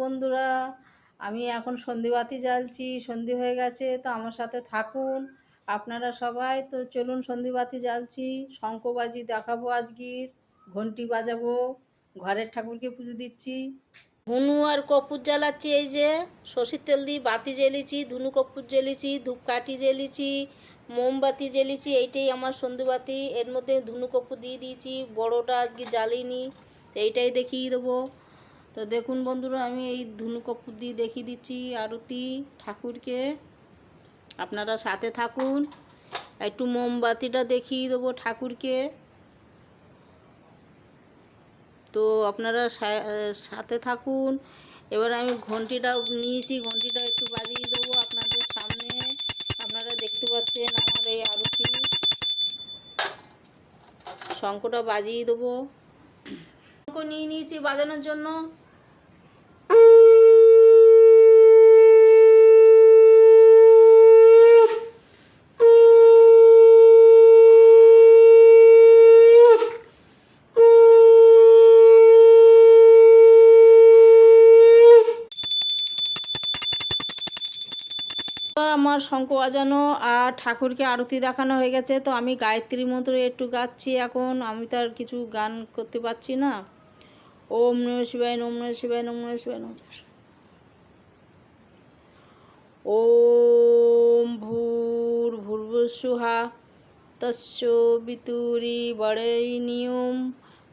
বন্ধুরা, আমি এখন সন্ধিবাতি জ্বালছি। সন্ধি হয়ে গেছে, তো আমার সাথে থাকুন আপনারা সবাই। তো চলুন, সন্ধিবাতি জ্বালছি, শঙ্খবাজি দেখাবো, আজকের ঘন্টি বাজাবো, ঘরের ঠাকুরকে পুজো দিচ্ছি। ধুনু আর কর্পূর জ্বালাচ্ছি। এই যে সর্ষের তেল দিয়ে বাতি জ্বেলেছি, ধুনু কর্পূর জ্বেলেছি, ধূপকাঠি জ্বেলেছি, মোমবাতি জ্বেলেছি। এইটাই আমার সন্ধিবাতি। এর মধ্যে ধুনু কর্পূর দিয়ে দিয়েছি, বড়োটা আজকে জ্বালিনি, তো এইটাই দেখিয়ে দেবো। তো দেখুন বন্ধুরা, আমি এই ধুনু কর্পূর দিয়ে দেখিয়ে দিচ্ছি আরতি ঠাকুরকে। আপনারা সাথে থাকুন, একটু মোমবাতিটা দেখিয়ে দেবো ঠাকুরকে। তো আপনারা সাথে থাকুন। এবার আমি ঘন্টিটা নিয়েছি, ঘন্টিটা একটু বাজিয়ে দেবো আপনাদের সামনে। আপনারা দেখতে পাচ্ছেন আমার এই আরতি। শঙ্খটা বাজিয়ে দেবো। শঙ্খ নিয়ে নিয়েছি বাজানোর জন্য। আমার শঙ্খ বাজানো আর ঠাকুরকে আরতি দেখানো হয়ে গেছে। তো আমি গায়ত্রী মন্ত্র একটু গাচ্ছি এখন। আমি তো আর কিছু গান করতে পারছি না। ওম নমঃ শিবায়, ওম নমঃ শিবায়, ওম নমঃ শিবায়, নমঃ শিবায়। ওম ভূর্ভুবস্সুঃ তস্য বিতুর্বরেণ্যং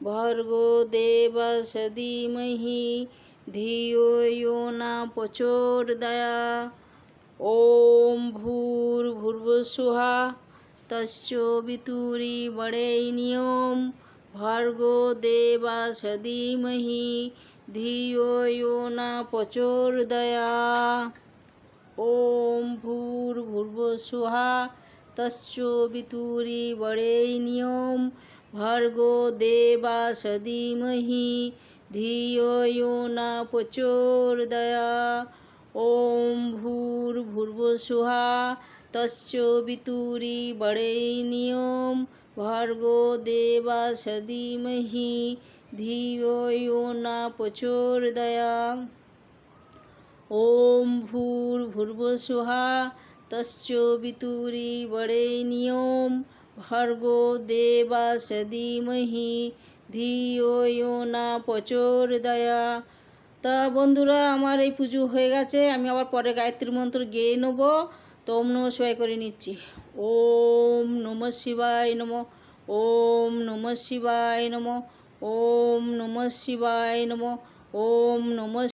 ভর্গো দেবস্য ধীমহি ধিয়ো यो न प्रचोदयात्। ওম ভূর্ভুবস্সুঃ তস্য বিতুর্বরেণ্যং ভর্গো দেবস্য ধীমহি ধিয়ো यो न প্রচোদয়াत्। ওম ভূর্ভুবস্সুঃ তস্য বিতুর্বরেণ্যং ভর্গো দেবস্য ধীমহি ধিয়ো यो न প্রচোদয়াत्। ওম ভূর্ভুবস্সুঃ তস্য বিতুর্বরেণ্যং ভর্গো দেবস্য ধীমহি ধিয়ো यो न প্রচোদয়াत्। ওম ভূর্ভুবস্সুঃ তস্য বিতুর্বরেণ্যং ভর্গো দেবস্য ধীমহি ধিয়ো यो न প্রচোদয়াৎ। তা বন্ধুরা, আমার এই পুজো হয়ে গেছে। আমি আবার পরে গায়ত্রী মন্ত্র গেয়ে নেব। তো ওম নমঃ শিবায় করে নিচ্ছি। ওম নমঃ শিবায় নমঃ, ওম নমঃ শিবায় নমঃ, ওম নমঃ শিবায় নমঃ, ওম নমঃ